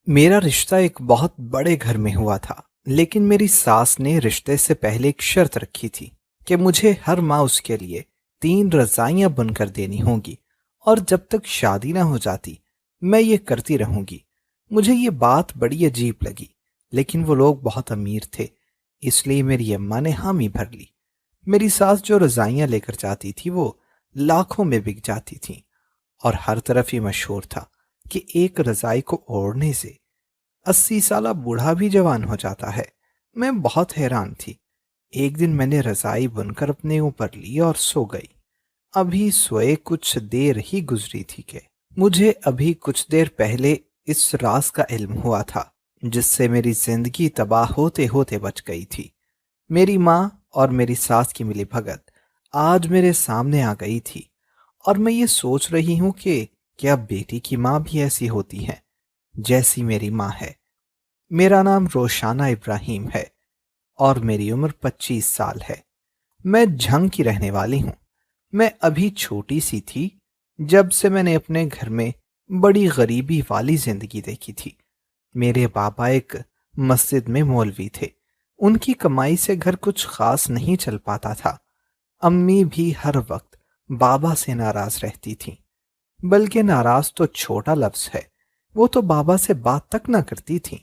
میرا رشتہ ایک بہت بڑے گھر میں ہوا تھا، لیکن میری ساس نے رشتے سے پہلے ایک شرط رکھی تھی کہ مجھے ہر ماہ اس کے لیے 3 رضائیاں بن کر دینی ہوں گی، اور جب تک شادی نہ ہو جاتی میں یہ کرتی رہوں گی۔ مجھے یہ بات بڑی عجیب لگی، لیکن وہ لوگ بہت امیر تھے، اس لیے میری اماں نے حامی بھر لی۔ میری ساس جو رضائیاں لے کر جاتی تھی وہ لاکھوں میں بک جاتی تھیں، اور ہر طرف یہ مشہور تھا کہ ایک رضائی کو اوڑھنے سے 80 سالہ بوڑھا بھی جوان ہو جاتا ہے۔ میں بہت حیران تھی۔ ایک دن میں نے رضائی بن کر اپنے اوپر لی اور سو گئی۔ ابھی سوئے کچھ دیر ہی گزری تھی کہ مجھے ابھی کچھ دیر پہلے اس راز کا علم ہوا تھا جس سے میری زندگی تباہ ہوتے ہوتے بچ گئی تھی۔ میری ماں اور میری ساس کی ملی بھگت آج میرے سامنے آ گئی تھی، اور میں یہ سوچ رہی ہوں کہ کیا بیٹی کی ماں بھی ایسی ہوتی ہے جیسی میری ماں ہے۔ میرا نام روشانہ ابراہیم ہے اور میری عمر 25 سال ہے۔ میں جھنگ کی رہنے والی ہوں۔ میں ابھی چھوٹی سی تھی جب سے میں نے اپنے گھر میں بڑی غریبی والی زندگی دیکھی تھی۔ میرے بابا ایک مسجد میں مولوی تھے۔ ان کی کمائی سے گھر کچھ خاص نہیں چل پاتا تھا۔ امی بھی ہر وقت بابا سے ناراض رہتی تھیں، بلکہ ناراض تو چھوٹا لفظ ہے، وہ تو بابا سے بات تک نہ کرتی تھیں۔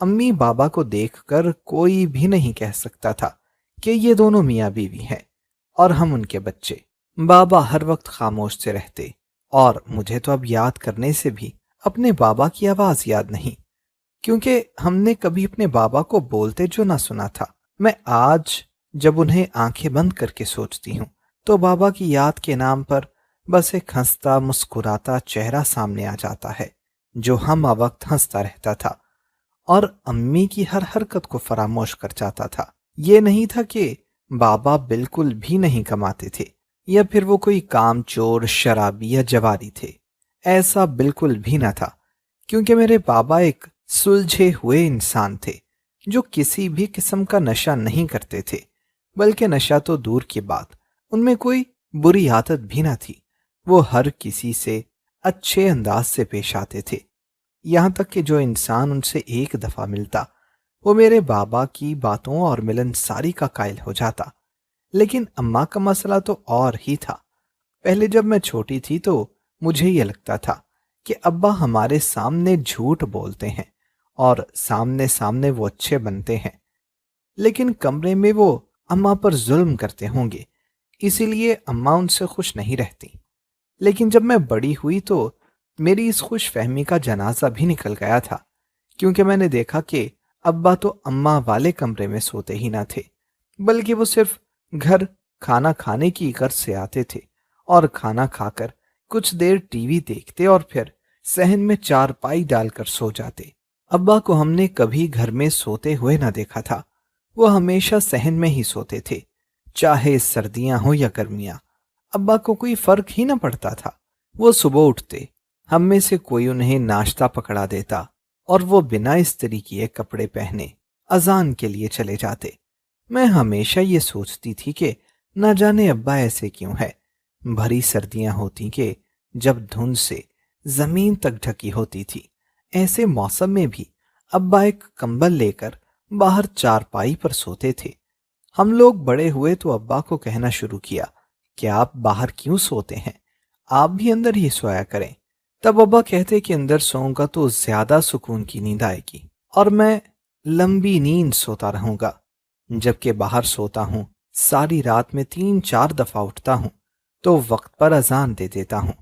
امی بابا کو دیکھ کر کوئی بھی نہیں کہہ سکتا تھا کہ یہ دونوں میاں بیوی ہیں اور ہم ان کے بچے۔ بابا ہر وقت خاموش سے رہتے، اور مجھے تو اب یاد کرنے سے بھی اپنے بابا کی آواز یاد نہیں، کیونکہ ہم نے کبھی اپنے بابا کو بولتے جو نہ سنا تھا۔ میں آج جب انہیں آنکھیں بند کر کے سوچتی ہوں تو بابا کی یاد کے نام پر بس ایک ہنستا مسکراتا چہرہ سامنے آ جاتا ہے جو ہم وقت ہنستا رہتا تھا اور امی کی ہر حرکت کو فراموش کر جاتا تھا۔ یہ نہیں تھا کہ بابا بالکل بھی نہیں کماتے تھے، یا پھر وہ کوئی کام چور، شرابی یا جواری تھے۔ ایسا بالکل بھی نہ تھا، کیونکہ میرے بابا ایک سلجھے ہوئے انسان تھے جو کسی بھی قسم کا نشہ نہیں کرتے تھے، بلکہ نشہ تو دور کی بات، ان میں کوئی بری عادت بھی نہ تھی۔ وہ ہر کسی سے اچھے انداز سے پیش آتے تھے، یہاں تک کہ جو انسان ان سے ایک دفعہ ملتا وہ میرے بابا کی باتوں اور ملنساری کا قائل ہو جاتا۔ لیکن اماں کا مسئلہ تو اور ہی تھا۔ پہلے جب میں چھوٹی تھی تو مجھے یہ لگتا تھا کہ ابا ہمارے سامنے جھوٹ بولتے ہیں اور سامنے سامنے وہ اچھے بنتے ہیں، لیکن کمرے میں وہ اماں پر ظلم کرتے ہوں گے، اسی لیے اماں ان سے خوش نہیں رہتی۔ لیکن جب میں بڑی ہوئی تو میری اس خوش فہمی کا جنازہ بھی نکل گیا تھا، کیونکہ میں نے دیکھا کہ ابا تو اماں والے کمرے میں سوتے ہی نہ تھے، بلکہ وہ صرف گھر کھانا کھانے کی غرض سے آتے تھے، اور کھانا کھا کر کچھ دیر ٹی وی دیکھتے اور پھر صحن میں چارپائی ڈال کر سو جاتے۔ ابا کو ہم نے کبھی گھر میں سوتے ہوئے نہ دیکھا تھا، وہ ہمیشہ صحن میں ہی سوتے تھے، چاہے سردیاں ہوں یا گرمیاں۔ ابا کو کوئی فرق ہی نہ پڑتا تھا۔ وہ صبح اٹھتے، ہم میں سے کوئی انہیں ناشتہ پکڑا دیتا اور وہ بنا استری کیے کپڑے پہنے اذان کے لیے چلے جاتے۔ میں ہمیشہ یہ سوچتی تھی کہ نہ جانے ابا ایسے کیوں ہے۔ بھری سردیاں ہوتی کہ جب دھند سے زمین تک ڈھکی ہوتی تھی، ایسے موسم میں بھی ابا ایک کمبل لے کر باہر چارپائی پر سوتے تھے۔ ہم لوگ بڑے ہوئے تو ابا کو کہنا شروع کیا کہ آپ باہر کیوں سوتے ہیں، آپ بھی اندر ہی سویا کریں۔ تب ابا کہتے کہ اندر سوؤں گا تو زیادہ سکون کی نیند آئے گی اور میں لمبی نیند سوتا رہوں گا، جبکہ باہر سوتا ہوں ساری رات میں 3 4 دفعہ اٹھتا ہوں تو وقت پر اذان دے دیتا ہوں۔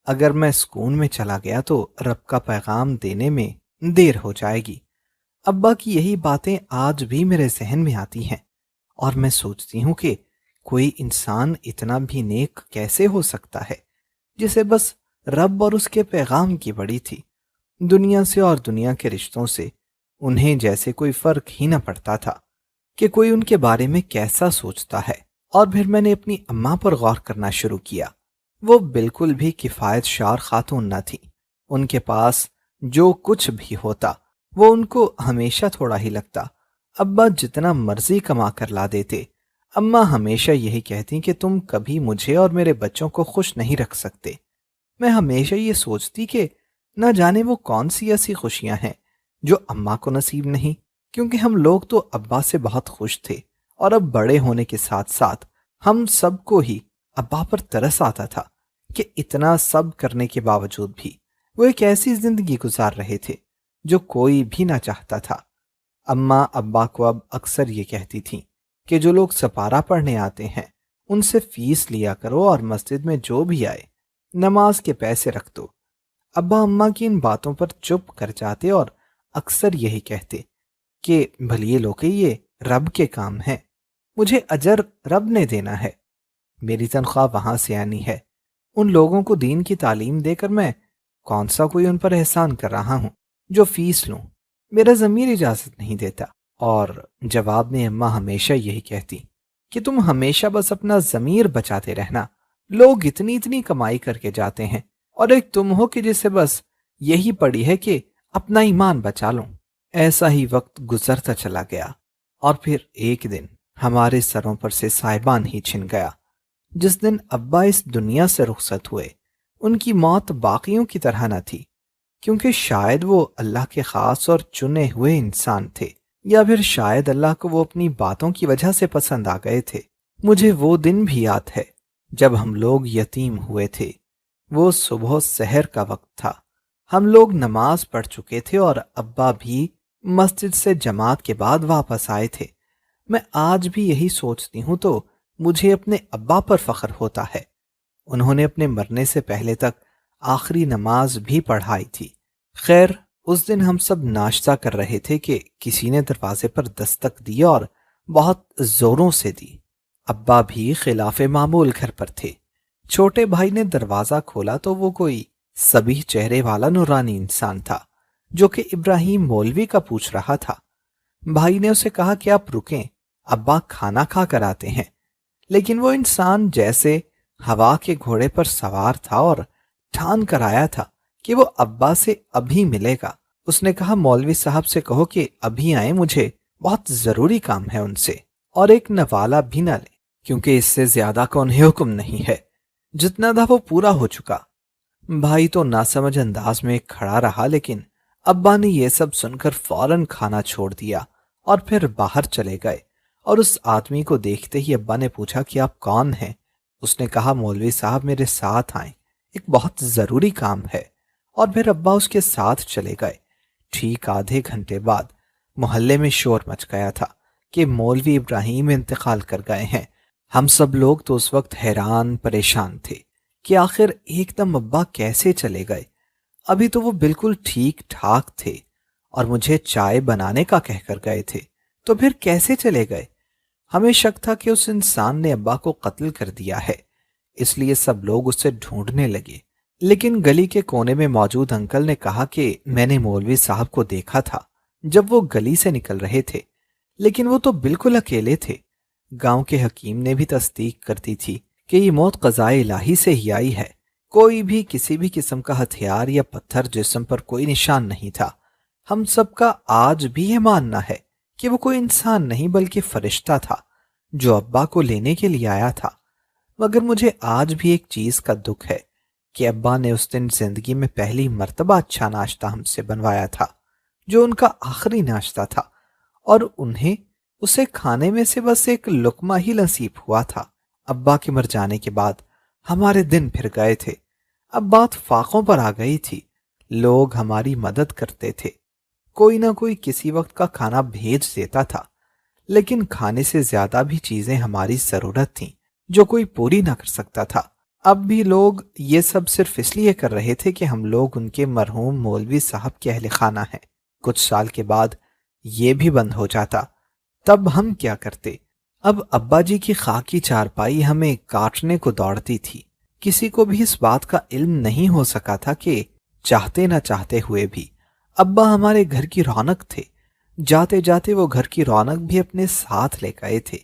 اگر میں سکون میں چلا گیا تو رب کا پیغام دینے میں دیر ہو جائے گی۔ ابا کی یہی باتیں آج بھی میرے ذہن میں آتی ہیں، اور میں سوچتی ہوں کہ کوئی انسان اتنا بھی نیک کیسے ہو سکتا ہے جسے بس رب اور اس کے پیغام کی بڑی تھی۔ دنیا سے اور دنیا کے رشتوں سے انہیں جیسے کوئی فرق ہی نہ پڑتا تھا کہ کوئی ان کے بارے میں کیسا سوچتا ہے۔ اور پھر میں نے اپنی اماں پر غور کرنا شروع کیا۔ وہ بالکل بھی کفایت شار خاتون نہ تھی۔ ان کے پاس جو کچھ بھی ہوتا وہ ان کو ہمیشہ تھوڑا ہی لگتا۔ ابا جتنا مرضی کما کر لا دیتے، اماں ہمیشہ یہی کہتی کہ تم کبھی مجھے اور میرے بچوں کو خوش نہیں رکھ سکتے۔ میں ہمیشہ یہ سوچتی کہ نہ جانے وہ کون سی ایسی خوشیاں ہیں جو اماں کو نصیب نہیں، کیونکہ ہم لوگ تو ابا سے بہت خوش تھے، اور اب بڑے ہونے کے ساتھ ساتھ ہم سب کو ہی ابا پر ترس آتا تھا کہ اتنا سب کرنے کے باوجود بھی وہ ایک ایسی زندگی گزار رہے تھے جو کوئی بھی نہ چاہتا تھا۔ اماں ابا کو اب اکثر یہ کہتی تھیں کہ جو لوگ سپارہ پڑھنے آتے ہیں ان سے فیس لیا کرو، اور مسجد میں جو بھی آئے نماز کے پیسے رکھ دو۔ ابا اماں کی ان باتوں پر چپ کر جاتے اور اکثر یہی کہتے کہ بھلیے لوگے یہ رب کے کام ہیں، مجھے اجر رب نے دینا ہے، میری تنخواہ وہاں سے آنی ہے، ان لوگوں کو دین کی تعلیم دے کر میں کون سا کوئی ان پر احسان کر رہا ہوں جو فیس لوں، میرا ضمیر اجازت نہیں دیتا۔ اور جواب میں اماں ہمیشہ یہی کہتی کہ تم ہمیشہ بس اپنا ضمیر بچاتے رہنا، لوگ اتنی اتنی کمائی کر کے جاتے ہیں اور ایک تم ہو کہ جسے بس یہی پڑی ہے کہ اپنا ایمان بچا لوں۔ ایسا ہی وقت گزرتا چلا گیا، اور پھر ایک دن ہمارے سروں پر سے سائبان ہی چھن گیا۔ جس دن ابا اس دنیا سے رخصت ہوئے ان کی موت باقیوں کی طرح نہ تھی، کیونکہ شاید وہ اللہ کے خاص اور چنے ہوئے انسان تھے، یا پھر شاید اللہ کو وہ اپنی باتوں کی وجہ سے پسند آ گئے تھے۔ مجھے وہ دن بھی یاد ہے جب ہم لوگ یتیم ہوئے تھے۔ وہ صبح سحر کا وقت تھا، ہم لوگ نماز پڑھ چکے تھے اور ابا بھی مسجد سے جماعت کے بعد واپس آئے تھے۔ میں آج بھی یہی سوچتی ہوں تو مجھے اپنے ابا پر فخر ہوتا ہے، انہوں نے اپنے مرنے سے پہلے تک آخری نماز بھی پڑھائی تھی۔ خیر، اس دن ہم سب ناشتہ کر رہے تھے کہ کسی نے دروازے پر دستک دی اور بہت زوروں سے دی۔ ابا بھی خلاف معمول گھر پر تھے۔ چھوٹے بھائی نے دروازہ کھولا تو وہ کوئی سبیہ چہرے والا نورانی انسان تھا جو کہ ابراہیم مولوی کا پوچھ رہا تھا۔ بھائی نے اسے کہا کہ آپ رکیں، ابا کھانا کھا کر آتے ہیں، لیکن وہ انسان جیسے ہوا کے گھوڑے پر سوار تھا اور ٹھان کر آیا تھا کہ وہ ابا سے ابھی ملے گا۔ اس نے کہا مولوی صاحب سے کہو کہ ابھی آئیں، مجھے بہت ضروری کام ہے ان سے، اور ایک نوالہ بھی نہ لیں کیونکہ اس سے زیادہ کا انہیں حکم نہیں ہے، جتنا تھا وہ پورا ہو چکا۔ بھائی تو ناسمجھ انداز میں کھڑا رہا، لیکن ابا نے یہ سب سن کر فوراً کھانا چھوڑ دیا اور پھر باہر چلے گئے، اور اس آدمی کو دیکھتے ہی ابا نے پوچھا کہ آپ کون ہیں؟ اس نے کہا مولوی صاحب میرے ساتھ آئیں، ایک بہت ضروری کام ہے، اور پھر ابا اس کے ساتھ چلے گئے۔ ٹھیک آدھے گھنٹے بعد محلے میں شور مچ گیا تھا کہ مولوی ابراہیم انتقال کر گئے ہیں۔ ہم سب لوگ تو اس وقت حیران پریشان تھے کہ آخر ایک دم ابا کیسے چلے گئے؟ ابھی تو وہ بالکل ٹھیک ٹھاک تھے اور مجھے چائے بنانے کا کہہ کر گئے تھے، تو پھر کیسے چلے گئے؟ ہمیں شک تھا کہ اس انسان نے ابا کو قتل کر دیا ہے، اس لیے سب لوگ اسے ڈھونڈنے لگے۔ لیکن گلی کے کونے میں موجود انکل نے کہا کہ میں نے مولوی صاحب کو دیکھا تھا جب وہ گلی سے نکل رہے تھے، لیکن وہ تو بالکل اکیلے تھے۔ گاؤں کے حکیم نے بھی تصدیق کر دی تھی کہ یہ موت قضائے الہی سے ہی آئی ہے، کوئی بھی کسی بھی قسم کا ہتھیار یا پتھر جسم پر کوئی نشان نہیں تھا۔ ہم سب کا آج بھی یہ ماننا ہے کہ وہ کوئی انسان نہیں بلکہ فرشتہ تھا جو ابا کو لینے کے لیے آیا تھا۔ مگر مجھے آج بھی ایک چیز کا دکھ ہے کہ ابا نے اس دن زندگی میں پہلی مرتبہ اچھا ناشتہ ہم سے بنوایا تھا، جو ان کا آخری ناشتہ تھا، اور انہیں اسے کھانے میں سے بس ایک لقمہ ہی نصیب ہوا تھا۔ ابا کے مر جانے کے بعد ہمارے دن پھر گئے تھے، اب بات فاقوں پر آ گئی تھی، لوگ ہماری مدد کرتے تھے، کوئی نہ کوئی کسی وقت کا کھانا بھیج دیتا تھا، لیکن کھانے سے زیادہ بھی چیزیں ہماری ضرورت تھیں جو کوئی پوری نہ کر سکتا تھا۔ اب بھی لوگ یہ سب صرف اس لیے کر رہے تھے کہ ہم لوگ ان کے مرحوم مولوی صاحب کے اہل خانہ ہیں۔ کچھ سال کے بعد یہ بھی بند ہو جاتا، تب ہم کیا کرتے؟ اب ابا جی کی خاکی چارپائی ہمیں کاٹنے کو دوڑتی تھی۔ کسی کو بھی اس بات کا علم نہیں ہو سکا تھا کہ چاہتے نہ چاہتے ہوئے بھی ابا ہمارے گھر کی رونق تھے، جاتے جاتے وہ گھر کی رونق بھی اپنے ساتھ لے گئے تھے۔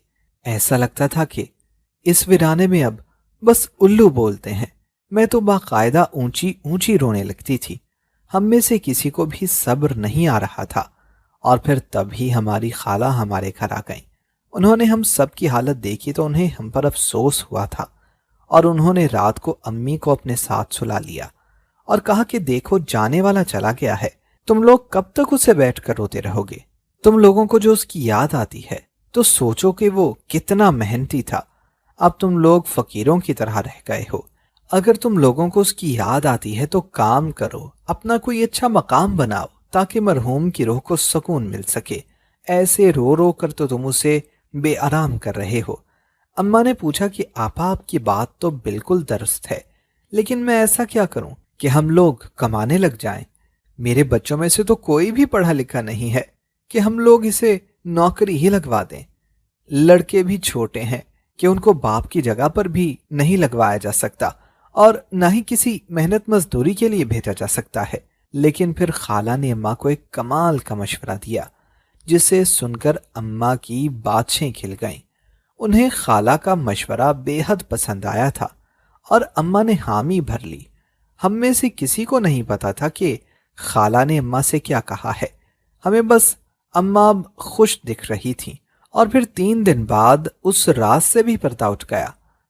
ایسا لگتا تھا کہ اس ویرانے میں اب بس الو بولتے ہیں۔ میں تو باقاعدہ اونچی اونچی رونے لگتی تھی۔ ہم میں سے کسی کو بھی صبر نہیں آ رہا تھا، اور پھر تبھی ہماری خالہ ہمارے گھر آ گئیں۔ انہوں نے ہم سب کی حالت دیکھی تو انہیں ہم پر افسوس ہوا تھا، اور انہوں نے رات کو امی کو اپنے ساتھ سلا لیا اور کہا کہ دیکھو جانے والا چلا گیا ہے تم لوگ کب تک اسے بیٹھ کر روتے رہو گے؟ تم لوگوں کو جو اس کی یاد آتی ہے تو سوچو کہ وہ کتنا محنتی تھا۔ اب تم لوگ فقیروں کی طرح رہ گئے ہو۔ اگر تم لوگوں کو اس کی یاد آتی ہے تو کام کرو، اپنا کوئی اچھا مقام بناؤ تاکہ مرحوم کی روح کو سکون مل سکے۔ ایسے رو رو کر تو تم اسے بے آرام کر رہے ہو۔ اماں نے پوچھا کہ آپا آپ کی بات تو بالکل درست ہے، لیکن میں ایسا کیا کروں کہ ہم لوگ کمانے لگ جائیں؟ میرے بچوں میں سے تو کوئی بھی پڑھا لکھا نہیں ہے کہ ہم لوگ اسے نوکری ہی لگوا دیں۔ لڑکے بھی چھوٹے ہیں کہ ان کو باپ کی جگہ پر بھی نہیں لگوایا جا سکتا اور نہ ہی کسی محنت مزدوری کے لیے بھیجا جا سکتا ہے۔ لیکن پھر خالہ نے اماں کو ایک کمال کا مشورہ دیا جسے سن کر اماں کی باتیں کھل گئیں۔ انہیں خالہ کا مشورہ بے حد پسند آیا تھا اور اماں نے حامی بھر لی۔ ہم میں سے کسی کو نہیں پتا تھا کہ خالہ نے اماں سے کیا کہا ہے، ہمیں بس اماں اب خوش دکھ رہی تھیں۔ اور پھر 3 دن بعد اس رات سے بھی پردہ اٹھ گیا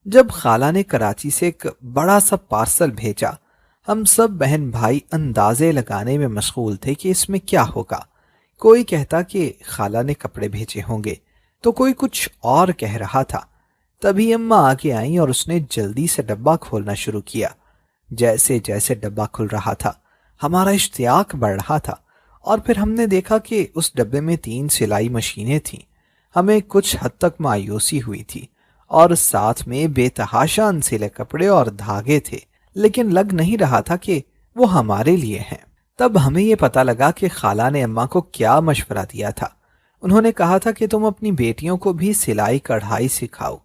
جب خالہ نے کراچی سے ایک بڑا سا پارسل بھیجا۔ ہم سب بہن بھائی اندازے لگانے میں مشغول تھے کہ اس میں کیا ہوگا۔ کوئی کہتا کہ خالہ نے کپڑے بھیجے ہوں گے تو کوئی کچھ اور کہہ رہا تھا۔ تبھی اماں آگے آئیں اور اس نے جلدی سے ڈبہ کھولنا شروع کیا۔ جیسے جیسے ڈبہ کھل رہا تھا ہمارا اشتیاق بڑھ رہا تھا، اور پھر ہم نے دیکھا کہ اس ڈبے میں 3 سلائی مشینیں تھیں۔ ہمیں کچھ حد تک مایوسی ہوئی تھی، اور ساتھ میں بے تحاشا انسلے کپڑے اور دھاگے تھے، لیکن لگ نہیں رہا تھا کہ وہ ہمارے لیے ہیں۔ تب ہمیں یہ پتہ لگا کہ خالہ نے اماں کو کیا مشورہ دیا تھا۔ انہوں نے کہا تھا کہ تم اپنی بیٹیوں کو بھی سلائی کڑھائی سکھاؤ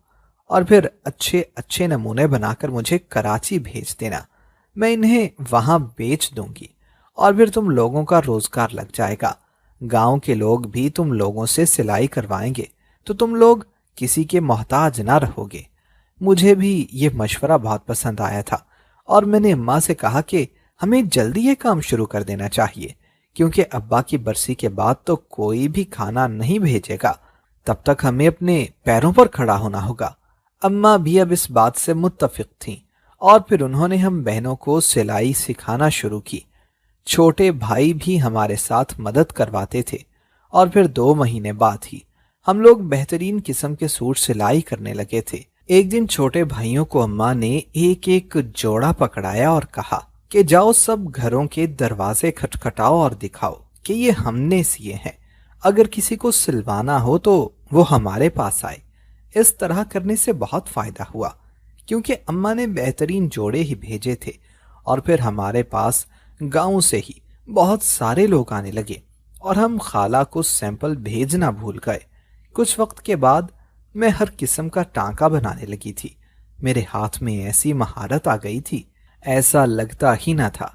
اور پھر اچھے اچھے نمونے بنا کر مجھے کراچی بھیج دینا، میں انہیں وہاں بیچ دوں گی اور پھر تم لوگوں کا روزگار لگ جائے گا۔ گاؤں کے لوگ بھی تم لوگوں سے سلائی کروائیں گے تو تم لوگ کسی کے محتاج نہ رہو گے۔ مجھے بھی یہ مشورہ بہت پسند آیا تھا اور میں نے اماں سے کہا کہ ہمیں جلدی یہ کام شروع کر دینا چاہیے، کیونکہ ابا کی برسی کے بعد تو کوئی بھی کھانا نہیں بھیجے گا، تب تک ہمیں اپنے پیروں پر کھڑا ہونا ہوگا۔ اماں بھی اب اس بات سے متفق تھیں اور پھر انہوں نے ہم بہنوں کو سلائی سکھانا شروع کی۔ چھوٹے بھائی بھی ہمارے ساتھ مدد کرواتے تھے، اور پھر 2 مہینے بعد ہی ہم لوگ بہترین قسم کے سوٹ سلائی کرنے لگے تھے۔ ایک دن چھوٹے بھائیوں کو اماں نے ایک ایک جوڑا پکڑایا اور کہا کہ جاؤ سب گھروں کے دروازے کھٹکھٹاؤ اور دکھاؤ کہ یہ ہم نے سیے ہیں، اگر کسی کو سلوانا ہو تو وہ ہمارے پاس آئے۔ اس طرح کرنے سے بہت فائدہ ہوا، کیونکہ اماں نے بہترین جوڑے ہی بھیجے تھے، اور پھر ہمارے پاس گاؤں سے ہی بہت سارے لوگ آنے لگے اور ہم خالہ کو سیمپل بھیجنا بھول گئے۔ کچھ وقت کے بعد میں ہر قسم کا ٹانکا بنانے لگی تھی۔ میرے ہاتھ میں ایسی مہارت آ گئی تھی، ایسا لگتا ہی نہ تھا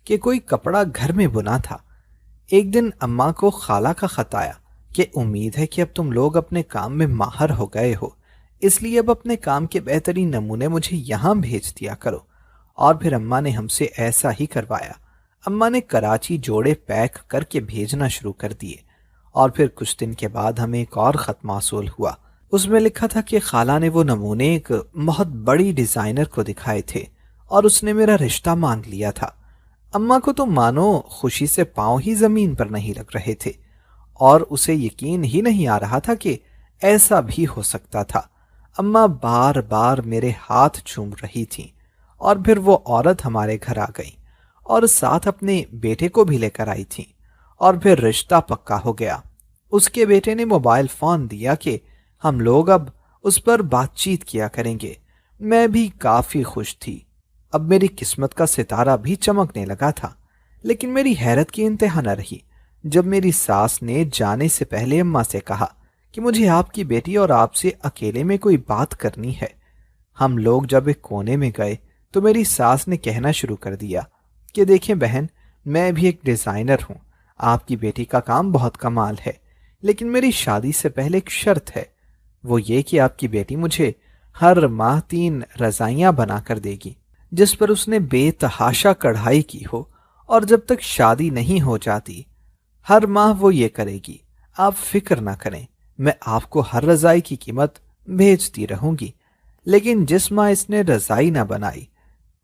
کہ کوئی کپڑا گھر میں بنا تھا۔ ایک دن اماں کو خالہ کا خط آیا کہ امید ہے کہ اب تم لوگ اپنے کام میں ماہر ہو گئے ہو، اس لیے اب اپنے کام کے بہترین نمونے مجھے یہاں بھیج دیا کرو۔ اور پھر اماں نے ہم سے ایسا ہی کروایا۔ اماں نے کراچی جوڑے پیک کر کے بھیجنا شروع کر دیے، اور پھر کچھ دن کے بعد ہمیں ایک اور خط موصول ہوا۔ اس میں لکھا تھا کہ خالہ نے وہ نمونے ایک بہت بڑی ڈیزائنر کو دکھائے تھے اور اس نے میرا رشتہ مانگ لیا تھا۔ اماں کو تو مانو خوشی سے پاؤں ہی زمین پر نہیں لگ رہے تھے، اور اسے یقین ہی نہیں آ رہا تھا کہ ایسا بھی ہو سکتا تھا۔ اماں بار بار میرے ہاتھ چوم رہی تھیں، اور پھر وہ عورت ہمارے گھر آ گئی اور ساتھ اپنے بیٹے کو بھی لے کر آئی تھیں، اور پھر رشتہ پکا ہو گیا۔ اس کے بیٹے نے موبائل فون دیا کہ ہم لوگ اب اس پر بات چیت کیا کریں گے۔ میں بھی کافی خوش تھی، اب میری قسمت کا ستارہ بھی چمکنے لگا تھا۔ لیکن میری حیرت کی انتہا نہ رہی جب میری ساس نے جانے سے پہلے اماں سے کہا کہ مجھے آپ کی بیٹی اور آپ سے اکیلے میں کوئی بات کرنی ہے۔ ہم لوگ جب ایک کونے میں گئے تو میری ساس نے کہنا شروع کر دیا کہ دیکھیں بہن، میں بھی ایک ڈیزائنر ہوں، آپ کی بیٹی کا کام بہت کمال ہے، لیکن میری شادی سے پہلے ایک شرط ہے، وہ یہ کہ آپ کی بیٹی مجھے ہر ماہ 3 رضائیاں بنا کر دے گی جس پر اس نے بے تحاشا کڑھائی کی ہو، اور جب تک شادی نہیں ہو جاتی ہر ماہ وہ یہ کرے گی۔ آپ فکر نہ کریں، میں آپ کو ہر رضائی کی قیمت بھیجتی رہوں گی، لیکن جس ماہ اس نے رضائی نہ بنائی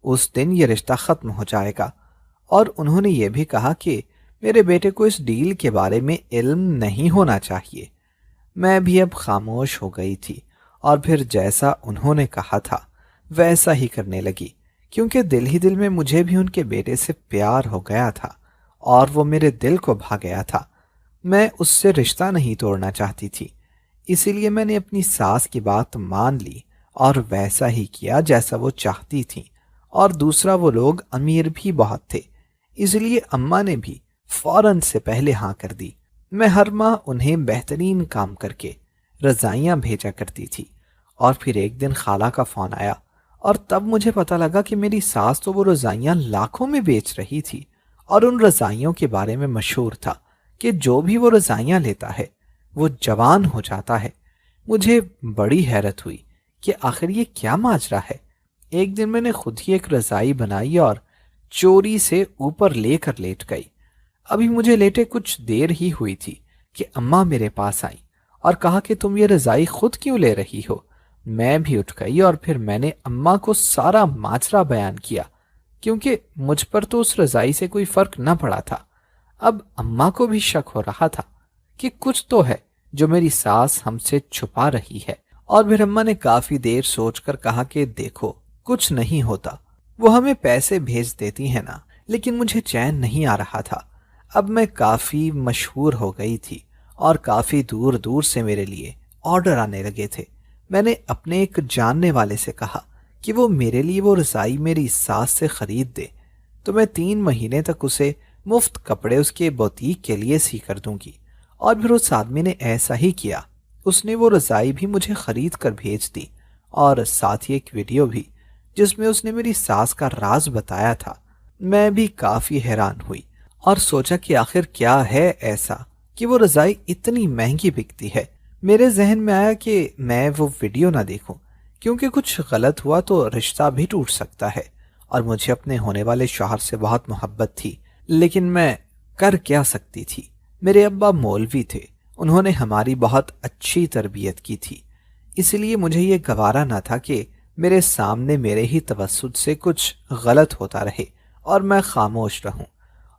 اس دن یہ رشتہ ختم ہو جائے گا۔ اور انہوں نے یہ بھی کہا کہ میرے بیٹے کو اس ڈیل کے بارے میں علم نہیں ہونا چاہیے۔ میں بھی اب خاموش ہو گئی تھی اور پھر جیسا انہوں نے کہا تھا ویسا ہی کرنے لگی، کیونکہ دل ہی دل میں مجھے بھی ان کے بیٹے سے پیار ہو گیا تھا اور وہ میرے دل کو بھا گیا تھا۔ میں اس سے رشتہ نہیں توڑنا چاہتی تھی، اسی لیے میں نے اپنی ساس کی بات مان لی اور ویسا ہی کیا جیسا وہ چاہتی تھیں۔ اور دوسرا، وہ لوگ امیر بھی بہت تھے، اس لیے اماں نے بھی فوراً سے پہلے ہاں کر دی۔ میں ہر ماہ انہیں بہترین کام کر کے رضائیاں بھیجا کرتی تھی، اور پھر ایک دن خالہ کا فون آیا اور تب مجھے پتہ لگا کہ میری ساس تو وہ رضائیاں لاکھوں میں بیچ رہی تھی، اور ان رضائیوں کے بارے میں مشہور تھا کہ جو بھی وہ رضائیاں لیتا ہے وہ جوان ہو جاتا ہے۔ مجھے بڑی حیرت ہوئی کہ آخر یہ کیا ماجرا ہے۔ ایک دن میں نے خود ہی ایک رضائی بنائی اور چوری سے اوپر لے کر لیٹ گئی۔ ابھی مجھے لیٹے کچھ دیر ہی ہوئی تھی کہ اماں میرے پاس آئیں اور کہا کہ تم یہ رضائی خود کیوں لے رہی ہو؟ میں بھی اٹھ گئی اور پھر میں نے اماں کو سارا ماجرا بیان کیا، کیونکہ مجھ پر تو اس رضائی سے کوئی فرق نہ پڑا تھا۔ اب اماں کو بھی شک ہو رہا تھا کہ کچھ تو ہے جو میری ساس ہم سے چھپا رہی ہے، اور پھر اماں نے کافی دیر سوچ کر کہا کہ دیکھو کچھ نہیں ہوتا، وہ ہمیں پیسے بھیج دیتی ہیں نا۔ لیکن مجھے چین نہیں آ رہا تھا۔ اب میں کافی مشہور ہو گئی تھی اور کافی دور دور سے میرے لیے آرڈر آنے لگے تھے۔ میں نے اپنے ایک جاننے والے سے کہا کہ وہ میرے لیے وہ رضائی میری ساس سے خرید دے تو میں 3 مہینے تک اسے مفت کپڑے اس کے بوتیک کے لیے سی کر دوں گی۔ اور پھر اس آدمی نے ایسا ہی کیا، اس نے وہ رضائی بھی مجھے خرید کر بھیج دی، اور ساتھ ہی ایک ویڈیو بھی جس میں اس نے میری ساس کا راز بتایا تھا۔ میں بھی کافی حیران ہوئی اور سوچا کہ آخر کیا ہے ایسا کہ وہ رضائی اتنی مہنگی بکتی ہے۔ میرے ذہن میں آیا کہ میں وہ ویڈیو نہ دیکھوں، کیونکہ کچھ غلط ہوا تو رشتہ بھی ٹوٹ سکتا ہے، اور مجھے اپنے ہونے والے شوہر سے بہت محبت تھی، لیکن میں کر کیا سکتی تھی؟ میرے ابا مولوی تھے، انہوں نے ہماری بہت اچھی تربیت کی تھی، اس لیے مجھے یہ گوارا نہ تھا کہ میرے سامنے میرے ہی توسط سے کچھ غلط ہوتا رہے اور میں خاموش رہوں۔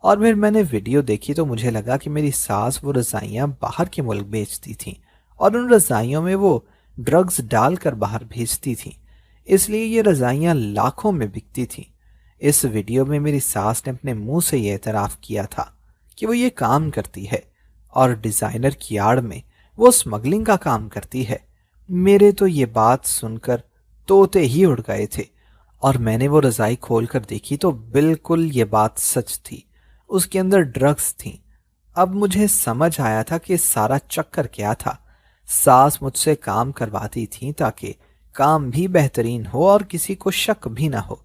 اور پھر میں نے ویڈیو دیکھی تو مجھے لگا کہ میری ساس وہ رضائیاں باہر کے ملک بیچتی تھیں، اور ان رضائیوں میں وہ ڈرگز ڈال کر باہر بھیجتی تھیں، اس لیے یہ رضائیاں لاکھوں میں بکتی تھیں۔ اس ویڈیو میں میری ساس نے اپنے منہ سے یہ اعتراف کیا تھا کہ وہ یہ کام کرتی ہے، اور ڈیزائنر کی آڑ میں وہ اسمگلنگ کا کام کرتی ہے۔ میرے تو یہ بات سن کر طوطے ہی اڑ گئے تھے، اور میں نے وہ رضائی کھول کر دیکھی تو بالکل یہ بات سچ تھی، اس کے اندر ڈرگز تھیں۔ اب مجھے سمجھ آیا تھا کہ سارا چکر کیا تھا۔ ساس مجھ سے کام کرواتی تھیں تاکہ کام بھی بہترین ہو اور کسی کو شک بھی نہ ہو،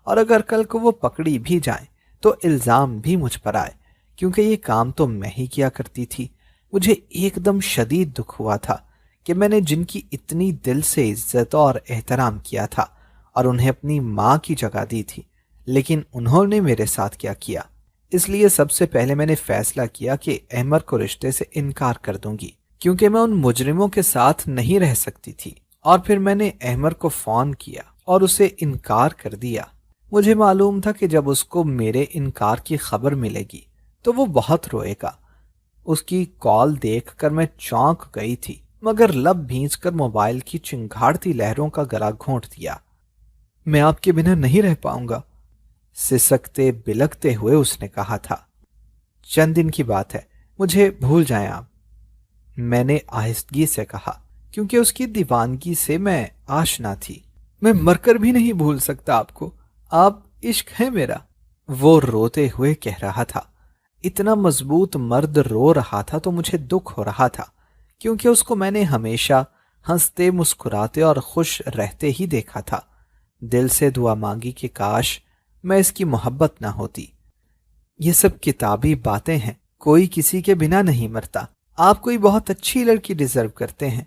اور اگر کل کو وہ پکڑی بھی جائیں تو الزام بھی مجھ پر آئے، کیونکہ یہ کام تو میں ہی کیا کرتی تھی۔ مجھے ایک دم شدید دکھ ہوا تھا کہ میں نے جن کی اتنی دل سے عزت اور احترام کیا تھا اور انہیں اپنی ماں کی جگہ دی تھی، لیکن انہوں نے میرے ساتھ کیا کیا۔ اس لیے سب سے پہلے میں نے فیصلہ کیا کہ احمر کو رشتے سے انکار کر دوں گی، کیونکہ میں ان مجرموں کے ساتھ نہیں رہ سکتی تھی۔ اور پھر میں نے احمر کو فون کیا اور اسے انکار کر دیا۔ مجھے معلوم تھا کہ جب اس کو میرے انکار کی خبر ملے گی تو وہ بہت روئے گا۔ اس کی کال دیکھ کر میں چونک گئی تھی، مگر لب بھینچ کر موبائل کی چنگھاڑتی لہروں کا گلا گھونٹ دیا۔ میں آپ کے بنا نہیں رہ پاؤں گا، سسکتے بلکتے ہوئے اس نے کہا تھا۔ چند دن کی بات ہے، مجھے بھول جائیں آپ، میں نے آہستگی سے کہا، کیونکہ اس کی دیوانگی سے میں آشنا تھی۔ میں مر کر بھی نہیں بھول سکتا آپ کو، آپ عشق ہے میرا، وہ روتے ہوئے کہہ رہا تھا۔ اتنا مضبوط مرد رو رہا تھا تو مجھے دکھ ہو رہا تھا، کیونکہ اس کو میں نے ہمیشہ ہنستے مسکراتے اور خوش رہتے ہی دیکھا تھا۔ دل سے دعا مانگی کہ کاش میں اس کی محبت نہ ہوتی۔ یہ سب کتابی باتیں ہیں، کوئی کسی کے بنا نہیں مرتا، آپ کوئی بہت اچھی لڑکی ڈیزرو کرتے ہیں۔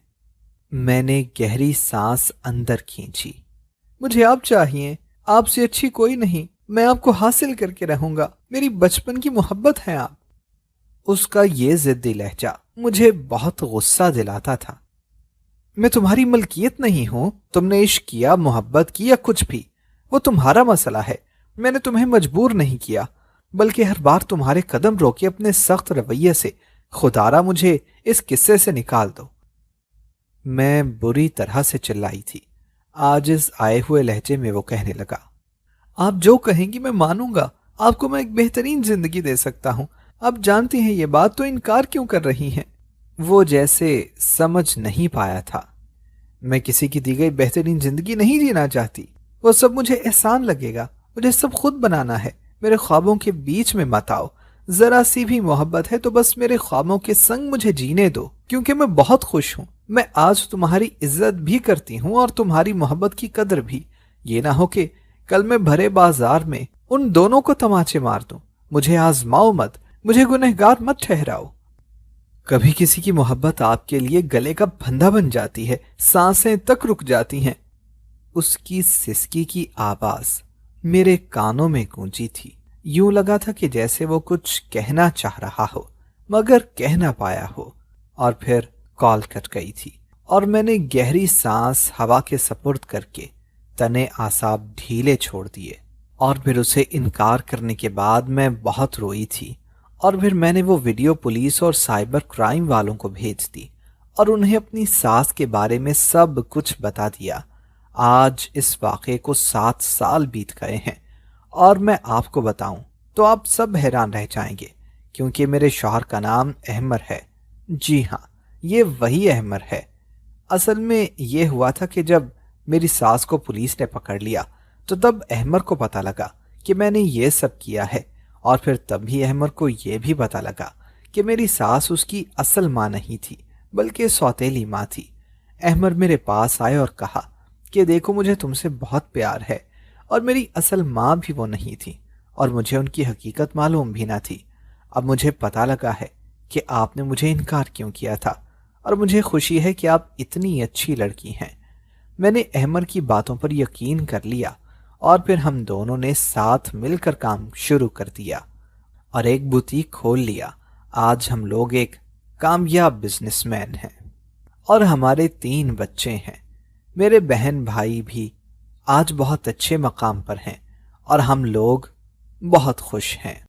میں نے گہری سانس اندر کھینچی۔ مجھے آپ چاہیے، آپ سے اچھی کوئی نہیں، میں آپ کو حاصل کر کے رہوں گا، میری بچپن کی محبت ہے آپ۔ اس کا یہ ضدی لہجہ مجھے بہت غصہ دلاتا تھا۔ میں تمہاری ملکیت نہیں ہوں، تم نے عشق کیا، محبت کی یا کچھ بھی، وہ تمہارا مسئلہ ہے، میں نے تمہیں مجبور نہیں کیا۔ بلکہ ہر بار تمہارے قدم روکے اپنے سخت رویے سے خدارا مجھے اس قصے سے نکال دو۔ میں بری طرح سے چلائی تھی۔ عاجز آئے ہوئے لہجے میں وہ کہنے لگا، آپ جو کہیں گی میں مانوں گا، آپ کو میں ایک بہترین زندگی دے سکتا ہوں، آپ جانتی ہیں یہ بات، تو انکار کیوں کر رہی ہیں؟ وہ جیسے سمجھ نہیں پایا تھا۔ میں کسی کی دی گئی بہترین زندگی نہیں جینا چاہتی، وہ سب مجھے احسان لگے گا، مجھے سب خود بنانا ہے، میرے خوابوں کے بیچ میں مت آؤ، ذرا سی بھی محبت ہے تو بس میرے خوابوں کے سنگ مجھے جینے دو، کیونکہ میں بہت خوش ہوں، میں آج تمہاری عزت بھی کرتی ہوں اور تمہاری محبت کی قدر بھی، یہ نہ ہو کہ کل میں بھرے بازار میں ان دونوں کو تماچے مار دوں، مجھے آزماؤ مت، مجھے گنہگار مت ٹھہراؤ۔ کبھی کسی کی محبت آپ کے لیے گلے کا پھندا بن جاتی ہے، سانسیں تک رک جاتی ہیں۔ اس کی سسکی کی آواز میرے کانوں میں گونجی تھی، یوں لگا تھا کہ جیسے وہ کچھ کہنا چاہ رہا ہو مگر کہہ نہ پایا ہو، اور پھر کال کٹ گئی تھی اور میں نے گہری سانس ہوا کے سپرد کر کے تنے اعصاب ڈھیلے چھوڑ دیے، اور پھر اسے انکار کرنے کے بعد میں بہت روئی تھی، اور پھر میں نے وہ ویڈیو پولیس اور سائبر کرائم والوں کو بھیج دی اور انہیں اپنی ساس کے بارے میں سب کچھ بتا دیا۔ آج اس واقعے کو 7 سال بیت گئے ہیں، اور میں آپ کو بتاؤں تو آپ سب حیران رہ جائیں گے، کیونکہ میرے شوہر کا نام احمر ہے۔ جی ہاں، یہ وہی احمر ہے۔ اصل میں یہ ہوا تھا کہ جب میری ساس کو پولیس نے پکڑ لیا تو تب احمر کو پتہ لگا کہ میں نے یہ سب کیا ہے، اور پھر تب بھی احمر کو یہ بھی پتہ لگا کہ میری ساس اس کی اصل ماں نہیں تھی بلکہ سوتیلی ماں تھی۔ احمر میرے پاس آئے اور کہا کہ دیکھو مجھے تم سے بہت پیار ہے، اور میری اصل ماں بھی وہ نہیں تھی، اور مجھے ان کی حقیقت معلوم بھی نہ تھی۔ اب مجھے پتہ لگا ہے کہ آپ نے مجھے انکار کیوں کیا تھا، اور مجھے خوشی ہے کہ آپ اتنی اچھی لڑکی ہیں۔ میں نے احمر کی باتوں پر یقین کر لیا، اور پھر ہم دونوں نے ساتھ مل کر کام شروع کر دیا اور ایک بوتیک کھول لیا۔ آج ہم لوگ ایک کامیاب بزنس مین ہیں، اور ہمارے 3 بچے ہیں۔ میرے بہن بھائی بھی آج بہت اچھے مقام پر ہیں، اور ہم لوگ بہت خوش ہیں۔